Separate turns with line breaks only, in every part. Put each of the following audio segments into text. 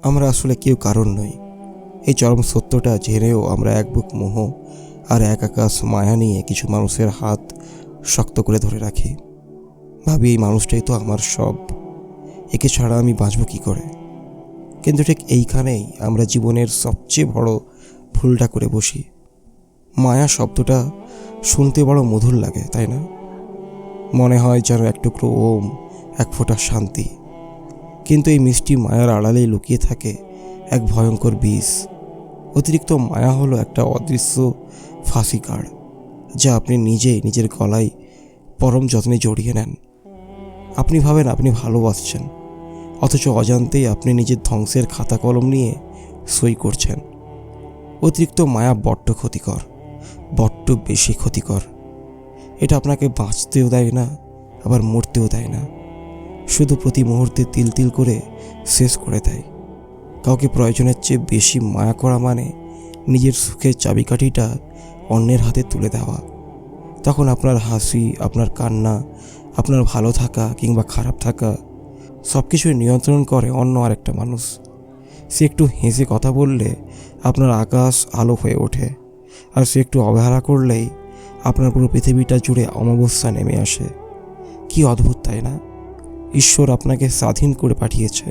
আমরা আসলে কেউ কারণ নই। এই চরম সত্যটা জেনেও আমরা এক বুক মোহ আর এক আকাশ মায়া নিয়ে কিছু মানুষের হাত শক্ত করে ধরে রাখি। ভাবি এই মানুষটাই তো আমার সব, একে ছাড়া আমি বাঁচব কী করে। কিন্তু ঠিক এইখানেই আমরা জীবনের সবচেয়ে বড় ভুলটা করে বসি। মায়া শব্দটা শুনতে বড় মধুর লাগে, তাই না? মনে হয় যেন এক টুকরো ওম, এক ফোঁটা শান্তি। কিন্তু এই মিষ্টি মায়ার আড়ালেই লুকিয়ে থাকে এক ভয়ঙ্কর বিষ। অতিরিক্ত মায়া হলো একটা অদৃশ্য ফাঁসি কার্ড, যা আপনি নিজেই নিজের গলায় পরম যত্নে জড়িয়ে নেন। আপনি ভাবেন আপনি ভালোবাসছেন, অথচ অজান্তেই আপনি নিজের ধ্বংসের খাতা কলম নিয়ে সই করছেন। অতিরিক্ত মায়া বড্ড ক্ষতিকর, বড্ড বেশি ক্ষতিকর। এটা আপনাকে বাঁচতেও দেয় না, আবার মরতেও দেয় না। শুধু প্রতি মুহূর্তে তিল তিল করে শেষ করে দেয়। কাউকে প্রয়োজনের চেয়ে বেশি মায়া করা মানে নিজের সুখের চাবিকাঠিটা অন্যের হাতে তুলে দেওয়া। তখন আপনার হাসি, আপনার কান্না, আপনার ভালো থাকা কিংবা খারাপ থাকা সব কিছুই নিয়ন্ত্রণ করে অন্য আরেকটা মানুষ। সে একটু হেসে কথা বললে আপনার আকাশ আলো হয়ে ওঠে, আর সে একটু অবহেলা করলেই আপনার পুরো পৃথিবীটা জুড়ে অমাবস্যা নেমে আসে। কি অদ্ভুত, তাই না? ঈশ্বর আপনাকে স্বাধীন করে পাঠিয়েছে,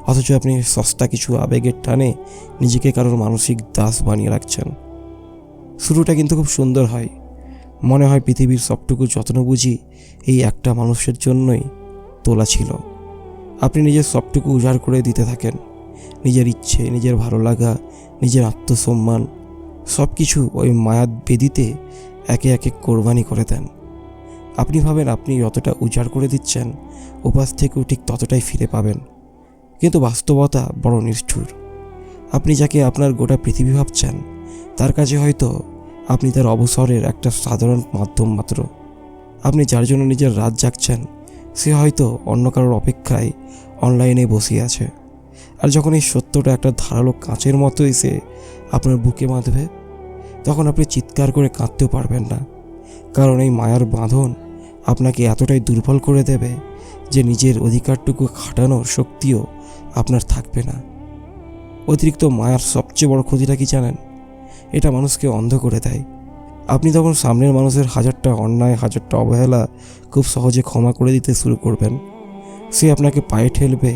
অথচ আপনি সস্তা কিছু আবেগের টানে নিজেকে কারোর মানসিক দাস বানিয়ে রাখছেন। শুরুটা কিন্তু খুব সুন্দর হয়। মনে হয় পৃথিবীর সবটুকু যত্ন বুঝি এই একটা মানুষের জন্যই তোলা ছিল। আপনি নিজের সবটুকু উজাড় করে দিতে থাকেন। নিজের ইচ্ছে, নিজের ভালো লাগা, নিজের আত্মসম্মান সব কিছু ওই মায়ার বেদিতে একে একে কোরবানি করে দেন। আপনি ভাবেন আপনি যতটা উজাড় করে দিচ্ছেন, উপাস থেকেও ঠিক ততটাই ফিরে পাবেন। কিন্তু বাস্তবতা বড় নিষ্ঠুর। আপনি যাকে আপনার গোটা পৃথিবী ভাবছেন, তার কাছে হয়তো আপনি তার অবসরের একটা সাধারণ মাধ্যম মাত্র। আপনি যার জন্য নিজের রাত জাগছেন, সে হয়তো অন্য কারোর অপেক্ষায় অনলাইনে বসে আছে। আর যখন এই সত্যটা একটা ধারালো কাঁচের মতো এসে আপনার বুকে বাঁধবে, তখন আপনি চিৎকার করে কাঁদতেও পারবেন না। কারণ এই মায়ার বাঁধন আপনাকে এতটাই দুর্বল করে দেবে যে নিজের অধিকারটুকু খাটানোর শক্তিও আপনার থাকবে না। অতিরিক্ত মায়ার সবচেয়ে বড় ক্ষতিটা কি জানেন? এটা মানুষকে অন্ধ করে দেয়। আপনি তখন সামনের মানুষের হাজারটা অন্যায়, হাজারটা অবহেলা খুব সহজে ক্ষমা করে দিতে শুরু করবেন। সে আপনাকে পায়ে ঠেলবে,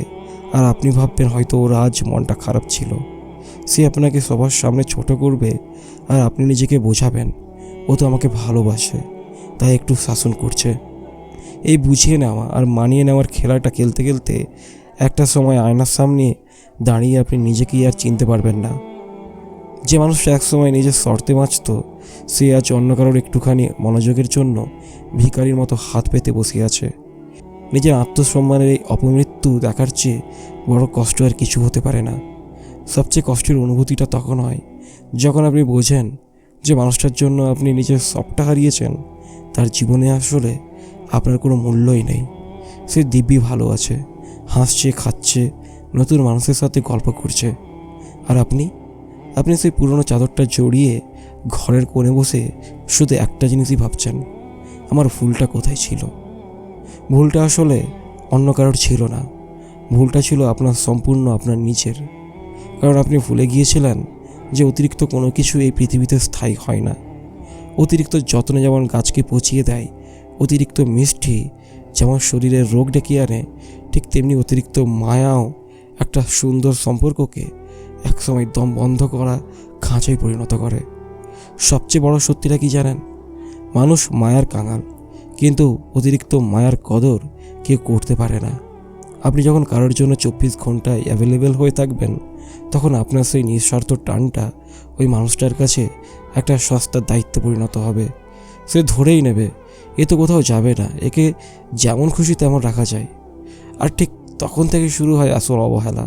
আর আপনি ভাববেন হয়তো ওর আজ মনটা খারাপ ছিল। সে আপনাকে সবার সামনে ছোট করবে, আর আপনি নিজেকে বোঝাবেন ও তো আমাকে ভালোবাসে, তাই একটু শাসন করছে। এই বুঝিয়ে নেওয়া আর মানিয়ে নেওয়ার খেলাটা খেলতে খেলতে একটা সময় আয়নার সামনে দাঁড়িয়ে আপনি নিজেকেই আর চিনতে পারবেন না। যে মানুষটা একসময় নিজের শর্তে বাঁচত, সে আজ অন্য কারোর একটুখানি মনোযোগের জন্য ভিখারির মতো হাত পেতে বসে আছে। নিজের আত্মসম্মানের এই অপমৃত্যু দেখার চেয়ে বড় কষ্ট আর কিছু হতে পারে না। সবচেয়ে কষ্টের অনুভূতিটা তখন হয় যখন আপনি বোঝেন যে মানুষটার জন্য আপনি নিজের সবটা হারিয়েছেন, তার জীবনে আসলে আপনার কোনো মূল্যই নেই। সে দিব্যি ভালো আছে, হাসছে, খাচ্ছে, নতুন মানুষের সাথে গল্প করছে। আর আপনি সেই পুরনো চাদরটা জড়িয়ে ঘরের কোণে বসে শুধু একটা জিনিসই ভাবছেন, আমার ভুলটা কোথায় ছিল। ভুলটা আসলে অন্য কারোর ছিল না, ভুলটা ছিল আপনার, সম্পূর্ণ আপনার নিজের। কারণ আপনি ভুলে গিয়েছিলেন যে অতিরিক্ত কোনো কিছু এই পৃথিবীতে স্থায়ী হয় না। অতিরিক্ত যত্ন যেমন গাছকে পচিয়ে দেয়, অতিরিক্ত মিষ্টি যেমন শরীরের রোগ ডেকে আনে, ঠিক তেমনি অতিরিক্ত মায়াও একটা সুন্দর সম্পর্ককে একসময় দম বন্ধ করা খাঁচায় পরিণত করে। সবচেয়ে বড় সত্যিটা কি জানেন? মানুষ মায়ার কাঙাল, কিন্তু অতিরিক্ত মায়ার কদর কেউ করতে পারে না। আপনি যখন কারোর জন্য 24 ঘন্টায় অ্যাভেলেবেল হয়ে থাকবেন, তখন আপনার সেই নিঃস্বার্থ টানটা ওই মানুষটার কাছে একটা সস্তার দায়িত্বে পরিণত হবে। সে ধরেই নেবে এ তো কোথাও যাবে না, একে যেমন খুশি তেমন রাখা যায়। আর ঠিক তখন থেকে শুরু হয় আসল অবহেলা।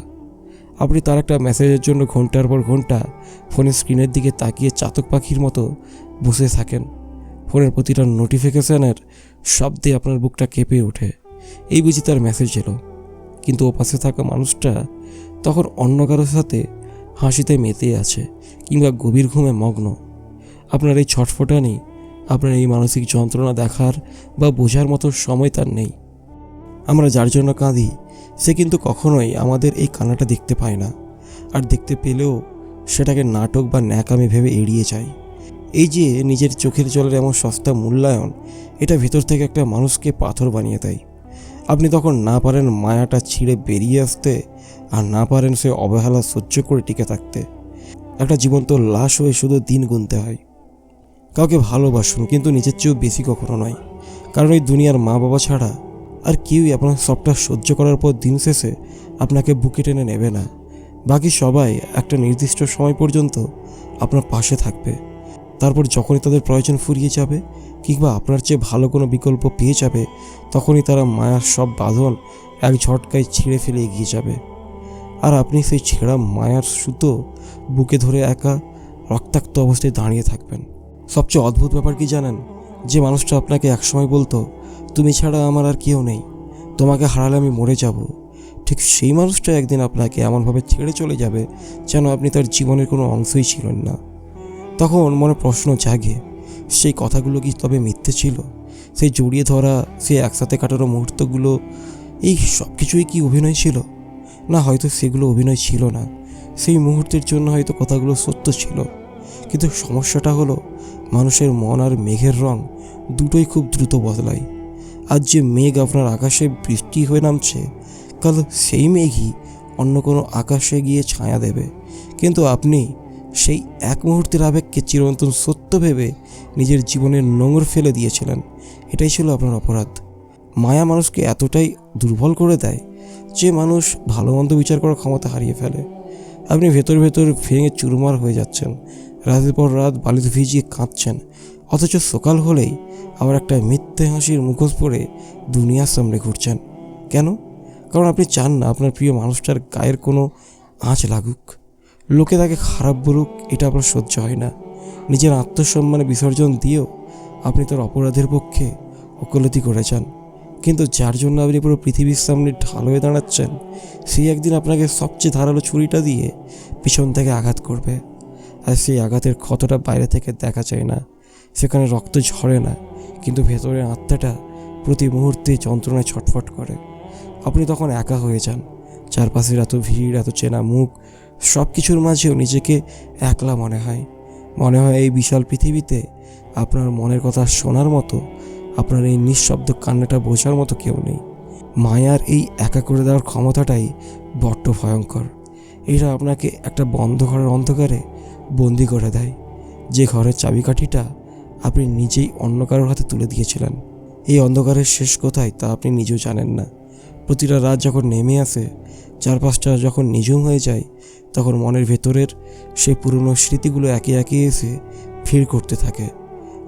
আপনি তার একটা মেসেজের জন্য ঘন্টার পর ঘন্টা ফোনের স্ক্রিনের দিকে তাকিয়ে চাতক পাখির মতো বসে থাকেন। ফোনের প্রতিটা নোটিফিকেশনের শব্দে আপনার বুকটা কেঁপে ওঠে। এই বুঝি তার মেসেজ এলো। কিন্তু ও পাশে থাকা মানুষটা তখন অন্য কারোর সাথে হাসিতে মেতে আছে, কিংবা গভীর ঘুমে মগ্ন। আপনার এই ছটফটানি, আপনার এই মানসিক যন্ত্রণা দেখার বা বোঝার মতো সময় তার নেই। আমরা যার জন্য কাঁদি, সে কিন্তু কখনোই আমাদের এই কান্নাটা দেখতে পায় না। আর দেখতে পেলেও সেটাকে নাটক বা ন্যাকামি ভেবে এড়িয়ে যায়। এই যে নিজের চোখের জলের এমন সস্তা মূল্যায়ন, এটা ভেতর থেকে একটা মানুষকে পাথর বানিয়ে দেয়। আপনি তখন না পারেন মায়াটা ছিঁড়ে বেরিয়ে আসতে, আর না পারেন সে অবহেলা সহ্য করে টিকে থাকতে। একটা জীবন্ত লাশ হয়ে শুধু দিন গুনতে হয়। কাউকে ভালোবাসুন, কিন্তু নিজের চেয়েও বেশি কখনো নয়, কারণ এই দুনিয়ার মা বাবা ছাড়া আর কেউই আপনার সবটা সহ্য করার পর দিন শেষে আপনাকে বুকে টেনে নেবে না। বাকি সবাই একটা নির্দিষ্ট সময় পর্যন্ত আপনার পাশে থাকবে, তারপর যখনই তাদের প্রয়োজন ফুরিয়ে যাবে কিংবা আপনার চেয়ে ভালো কোনো বিকল্প পেয়ে যাবে, তখনই তারা মায়ার সব বাঁধন এক ঝটকায় ছিঁড়ে ফেলে এগিয়ে যাবে। আর আপনি সেই ছেঁড়া মায়ার সুতো বুকে ধরে একা রক্তাক্ত অবস্থায় দাঁড়িয়ে থাকবেন। সবচেয়ে অদ্ভুত ব্যাপার কি জানেন? যে মানুষটা আপনাকে একসময় বলতো, তুমি ছাড়া আমার আর কেউ নেই, তোমাকে হারালে আমি মরে যাব, ঠিক সেই মানুষটা একদিন আপনাকে এমনভাবে ছেড়ে চলে যাবে যেন আপনি তার জীবনের কোনো অংশই ছিলেন না। তখন মনে প্রশ্ন জাগে, সেই কথাগুলো কি তবে মিথ্যে ছিল? সেই জড়িয়ে ধরা, সেই একসাথে কাটানো মুহূর্তগুলো, এই সব কিছুই কি অভিনয় ছিল? না, হয়তো সেগুলো অভিনয় ছিল না, সেই মুহূর্তের জন্য হয়তো কথাগুলো সত্য ছিল। কিন্তু সমস্যাটা হলো, মানুষের মন আর মেঘের রং দুটোই খুব দ্রুত বদলায়। আজ যে মেঘ আপনার আকাশে বৃষ্টি হয়ে নামছে, কাল সেই মেঘই অন্য কোনো আকাশে গিয়ে ছায়া দেবে। কিন্তু আপনি সেই এক মুহূর্তের আবেগকে চিরন্তন সত্য ভেবে নিজের জীবনের নোঙর ফেলে দিয়েছিলেন। এটাই ছিল আপনার অপরাধ। মায়া মানুষকে এতটাই দুর্বল করে দেয় যে মানুষ ভালো মন্দ বিচার করার ক্ষমতা হারিয়ে ফেলে। আপনি ভেতর ভেতর ভেঙে চুরমার হয়ে যাচ্ছেন, রাতের পর রাত বালিতে ভিজিয়ে কাঁদছেন, অথচ সকাল হলেই আবার একটা মিথ্যে হাসির মুখোশ পরে দুনিয়ার সামনে ঘুরছেন। কেন? কারণ আপনি চান না আপনার প্রিয় মানুষটার গায়ের কোনো আঁচ লাগুক, লোকে তাকে খারাপ বলুক। এটা আপনার সহ্য হয় না। নিজের আত্মসম্মানে বিসর্জন দিয়েও আপনি তার অপরাধের পক্ষে ওকালতি করে যান। কিন্তু যার জন্য আপনি পুরো পৃথিবীর সামনে ঢাল হয়ে দাঁড়াচ্ছেন, সেই একদিন আপনাকে সবচেয়ে ধারালো ছুরিটা দিয়ে পিছন থেকে আঘাত করবে। আর সেই আঘাতের ক্ষতটা বাইরে থেকে দেখা যায় না, সেখানে রক্ত ঝরে না, কিন্তু ভেতরের আত্মাটা প্রতি মুহূর্তে যন্ত্রণায় ছটফট করে। আপনি তখন একা হয়ে যান। চারপাশের এত ভিড়, এত চেনা মুখ, সব কিছুর মাঝেও নিজেকে একলা মনে হয়। মনে হয় এই বিশাল পৃথিবীতে আপনার মনের কথা শোনার মতো, আপনার এই নিঃশব্দ কান্নাটা বোঝার মতো কেউ নেই। মায়ার এই একা করে দেওয়ার ক্ষমতাটাই বড্ড ভয়ঙ্কর। এটা আপনাকে একটা বন্ধ ঘরের অন্ধকারে বন্দি করে দেয়, যে ঘরের চাবিকাঠিটা আপনি নিজেই অন্য কারোর হাতে তুলে দিয়েছিলেন। এই অন্ধকারের শেষ কোথায় তা আপনি নিজেও জানেন না। প্রতিটা রাত যখন নেমে আসে, চারপাশটা যখন নিঝুম হয়ে যায়, তখন মনের ভেতরের সেই পুরনো স্মৃতিগুলো একে একে এসে ভিড় করতে থাকে।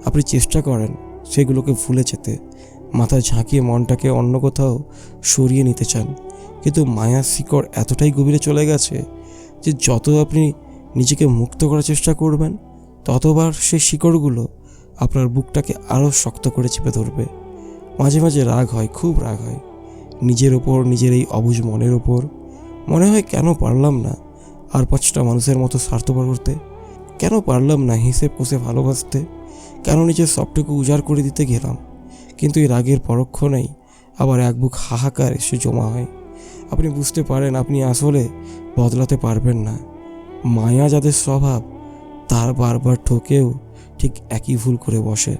আপনি চেষ্টা করেন সেগুলোকে ভুলে যেতে, মাথা ঝাঁকিয়ে মনটাকে অন্য কোথাও সরিয়ে নিতে চান, কিন্তু মায়ার শিকড় এতটাই গভীরে চলে গেছে যে যত আপনি নিজেকে মুক্ত করার চেষ্টা করবেন, ততবার সেই শিকড়গুলো আপনার বুকটাকে আরও শক্ত করে চেপে ধরবে। মাঝে মাঝে রাগ হয়, খুব রাগ হয় নিজের ওপর, নিজের এই অবুঝ মনের ওপর। মনে হয় কেন পারলাম না আর 5টা মানুষের মতো স্বার্থপর করতে? কেন পারলাম না হিসেব কষে ভালোবাসতে? কেন নিজের সবটুকু উজাড় করে দিতে গেলাম? কিন্তু এই রাগের পরক্ষণেই আবার এক বুক হাহাকার এসে জমা হয়। আপনি বুঝতে পারেন আপনি আসলে বদলাতে পারবেন না। মায়া যাদের স্বভাব, তার বারবার ঠকেও ঠিক একই ভুল করে বসে।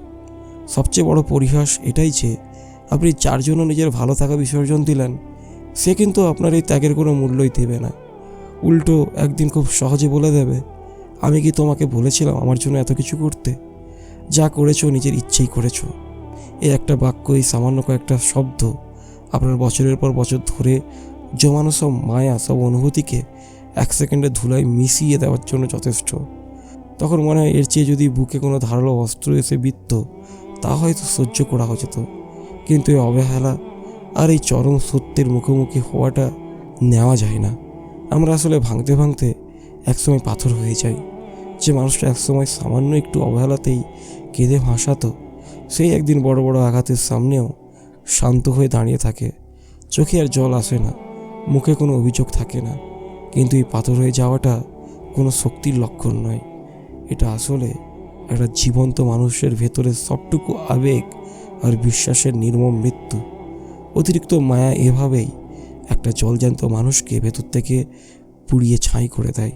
সবচেয়ে বড় পরিহাস এটাই যে আপনি যার জন্য নিজের ভালো থাকা বিসর্জন দিলেন, সে কিন্তু আপনার এই ত্যাগের কোনো মূল্যই দেবে না। উল্টো একদিন খুব সহজে বলে দেবে, আমি কি তোমাকে বলেছিলাম আমার জন্য এত কিছু করতে? যা করেছো নিজের ইচ্ছেই করেছো। এই একটা বাক্য, এই সামান্য কয়েকটা শব্দ আপনার বছরের পর বছর ধরে জমানো সব মায়া, সব অনুভূতিকে 1 সেকেন্ডে ধুলায় মিশিয়ে দেওয়ার জন্য যথেষ্ট। তখন মনে হয় এর চেয়ে যদি বুকে কোনো ধারালো অস্ত্র এসে বিঁধত, তা হয়তো সহ্য করা যেত। কিন্তু এই অবহেলা আর এই চরম সত্যের মুখোমুখি হওয়াটা নেওয়া যায় না। আমরা আসলে ভাঙতে ভাঙতে একসময় পাথর হয়ে যাই। যে মানুষটা একসময় সামান্য একটু অবহেলাতেই কেঁদে ভাসাতো, সেই একদিন বড় বড় আঘাতের সামনেও শান্ত হয়ে দাঁড়িয়ে থাকে। চোখে আর জল আসে না, মুখে কোনো অভিযোগ থাকে না। কিন্তু এই পাথর হয়ে যাওয়াটা কোনো শক্তির লক্ষণ নয়, এটা আসলে একটা জীবন্ত মানুষের ভেতরে সবটুকু আবেগ আর বিশ্বাসের নির্মম মৃত্যু। অতিরিক্ত মায়া এভাবেই একটা জলজ্যান্ত মানুষকে ভেতর থেকে পুড়িয়ে ছাই করে দেয়।